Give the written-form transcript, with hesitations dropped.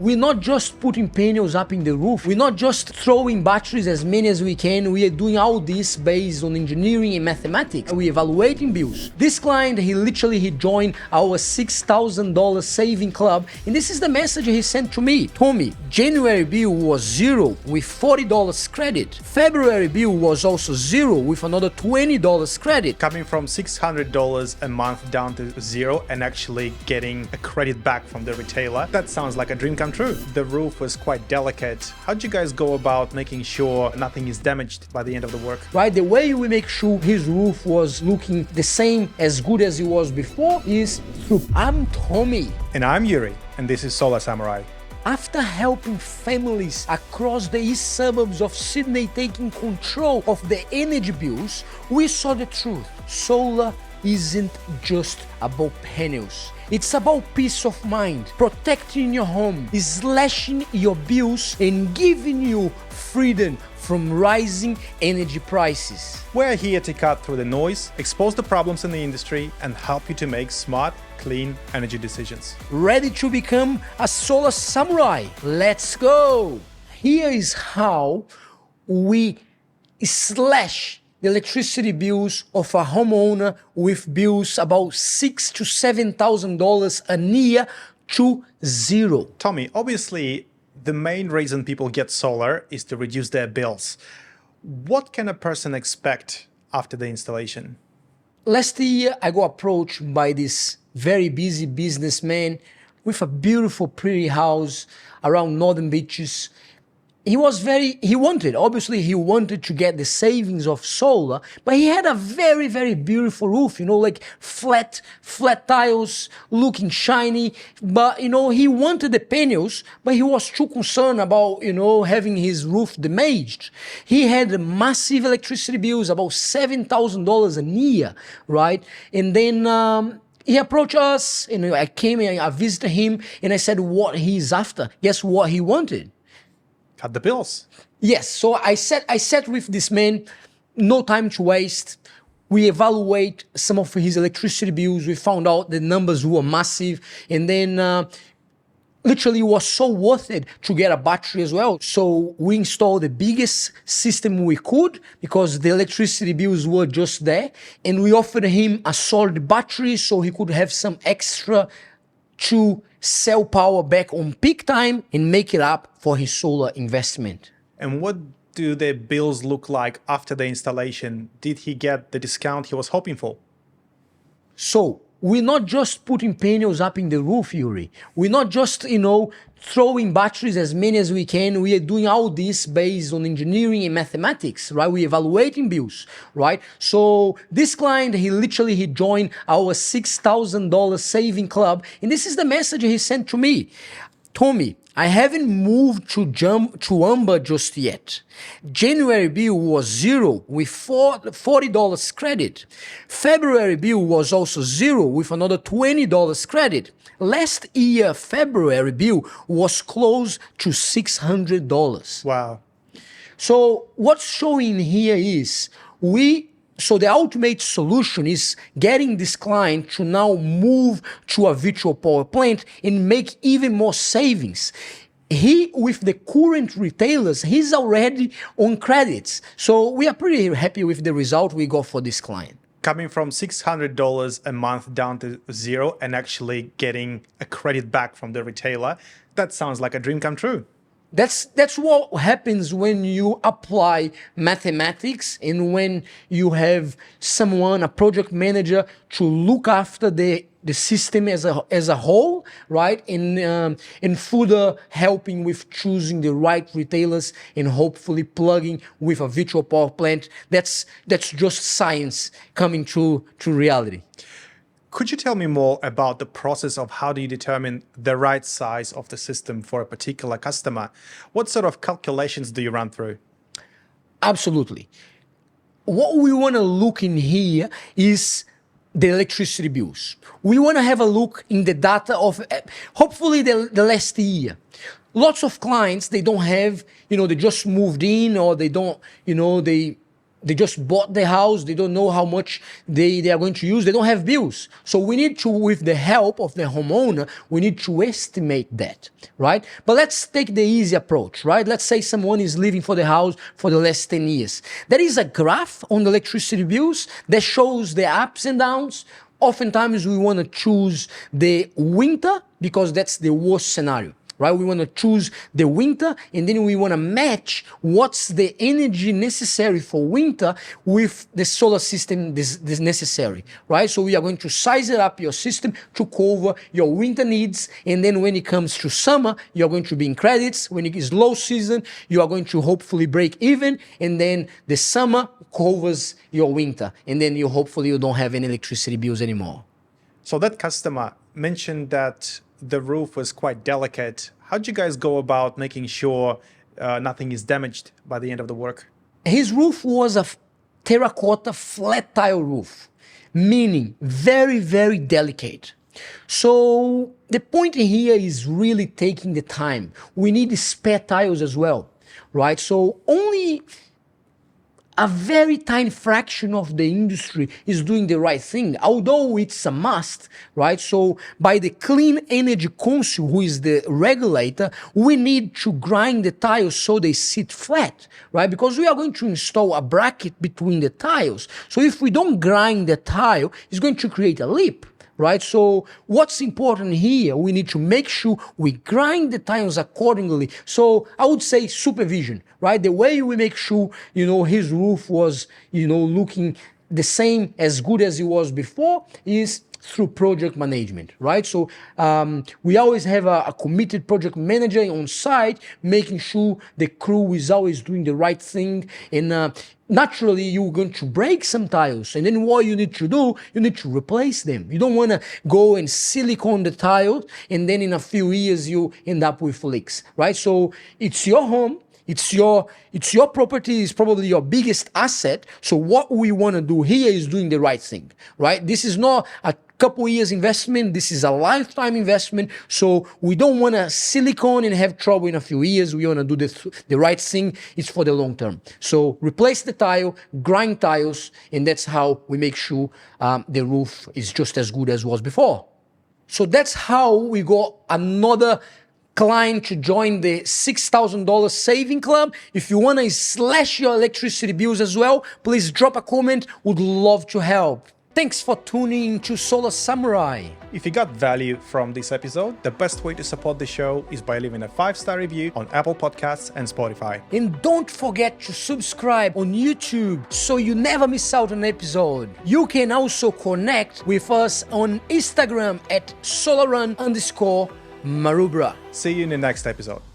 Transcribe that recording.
We're not just putting panels up in the roof. We're not just throwing batteries as many as we can. We are doing all this based on engineering and mathematics. We're evaluating bills. This client, he joined our $6,000 saving club. And this is the message he sent to me. Tommy, January bill was zero with $40 credit. February bill was also zero with another $20 credit. Coming from $600 a month down to zero and actually getting a credit back from the retailer, that sounds like a dream come true. The roof was quite delicate. How'd you guys go about making sure nothing is damaged by the end of the work? Right, the way we make sure his roof was looking the same as good as it was before is through. I'm Tommy. And I'm Yury, and this is Solar Samurai. After helping families across the east suburbs of Sydney taking control of their energy bills, we saw the truth. Solar isn't just about panels. It's about peace of mind, protecting your home, slashing your bills, and giving you freedom from rising energy prices. We're here to cut through the noise, expose the problems in the industry, and help you to make smart, clean energy decisions. Ready to become a solar samurai? Let's go! Here is how we slash the electricity bills of a homeowner with bills about $6,000 to $7,000 a year to zero. Tommy, obviously, the main reason people get solar is to reduce their bills. What can a person expect after the installation? Last year, I got approached by this very busy businessman with a beautiful, pretty house around northern beaches. He wanted to get the savings of solar, but he had a very, very beautiful roof, like flat tiles, looking shiny. But, he wanted the panels, but he was too concerned about, having his roof damaged. He had massive electricity bills, about $7,000 a year, right? And then, he approached us, and I came and I visited him, and I said what he's after. Guess what he wanted? Cut the bills. Yes, so I sat with this man, no time to waste. We evaluate some of his electricity bills. We found out the numbers were massive, and then literally it was so worth it to get a battery as well. So we installed the biggest system we could because the electricity bills were just there, and we offered him a solid battery so he could have some extra to sell power back on peak time and make it up for his solar investment. And what do their bills look like after the installation? Did he get the discount he was hoping for? So we're not just putting panels up in the roof, Yury. We're not just, throwing batteries as many as we can. We are doing all this based on engineering and mathematics, right? We're evaluating bills, right? So this client, he joined our $6,000 saving club. And this is the message he sent to me. Tommy, I haven't moved to Amber just yet. January bill was zero with $40 credit. February bill was also zero with another $20 credit. Last year, February bill was close to $600. Wow. So what's showing here is so the ultimate solution is getting this client to now move to a virtual power plant and make even more savings. With the current retailers, he's already on credits. So we are pretty happy with the result we got for this client. Coming from $600 a month down to zero and actually getting a credit back from the retailer, that sounds like a dream come true. That's what happens when you apply mathematics and when you have someone, a project manager, to look after the system as a whole, right? And further helping with choosing the right retailers and hopefully plugging with a virtual power plant. That's just science coming to reality. Could you tell me more about the process of how do you determine the right size of the system for a particular customer? What sort of calculations do you run through? Absolutely. What we want to look in here is the electricity bills. We want to have a look in the data of hopefully the last year. Lots of clients, they don't have, they just moved in, or they don't, They just bought the house. They don't know how much they are going to use. They don't have bills. So we need to, with the help of the homeowner, we need to estimate that, right? But let's take the easy approach, right? Let's say someone is living for the house for the last 10 years. There is a graph on the electricity bills that shows the ups and downs. Oftentimes we want to choose the winter because that's the worst scenario. Right? We want to choose the winter, and then we want to match what's the energy necessary for winter with the solar system this necessary, right? So we are going to size it up your system to cover your winter needs, and then when it comes to summer, you're going to be in credits. When it is low season, you are going to hopefully break even, and then the summer covers your winter, and then you don't have any electricity bills anymore. So that customer mentioned that the roof was quite delicate. How'd you guys go about making sure nothing is damaged by the end of the work? His roof was a terracotta flat tile roof, meaning very, very delicate. So the point here is really taking the time. We need spare tiles as well, right? So only a very tiny fraction of the industry is doing the right thing, although it's a must, right? So by the Clean Energy Council, who is the regulator, we need to grind the tiles so they sit flat, right? Because we are going to install a bracket between the tiles. So if we don't grind the tile, it's going to create a lip. Right? So what's important here, we need to make sure we grind the tiles accordingly. So I would say supervision, right? The way we make sure, his roof was, looking the same as good as it was before is through project management, right? So we always have a committed project manager on site, making sure the crew is always doing the right thing. And naturally, you're going to break some tiles. And then what you need to do, you need to replace them. You don't want to go and silicone the tile, and then in a few years, you end up with leaks, right? So it's your home. It's your property, is probably your biggest asset. So what we want to do here is doing the right thing, right? This is not a couple years investment. This is a lifetime investment. So we don't want to silicone and have trouble in a few years. We want to do the right thing. It's for the long term. So replace the tile, grind tiles, and that's how we make sure the roof is just as good as was before. So that's how we got another client to join the $6,000 saving club. If you want to slash your electricity bills as well, please drop a comment. Would love to help. Thanks for tuning to Solar Samurai. If you got value from this episode, the best way to support the show is by leaving a 5-star review on Apple Podcasts and Spotify. And don't forget to subscribe on YouTube so you never miss out on an episode. You can also connect with us on Instagram at solarrun_Marubra. See you in the next episode.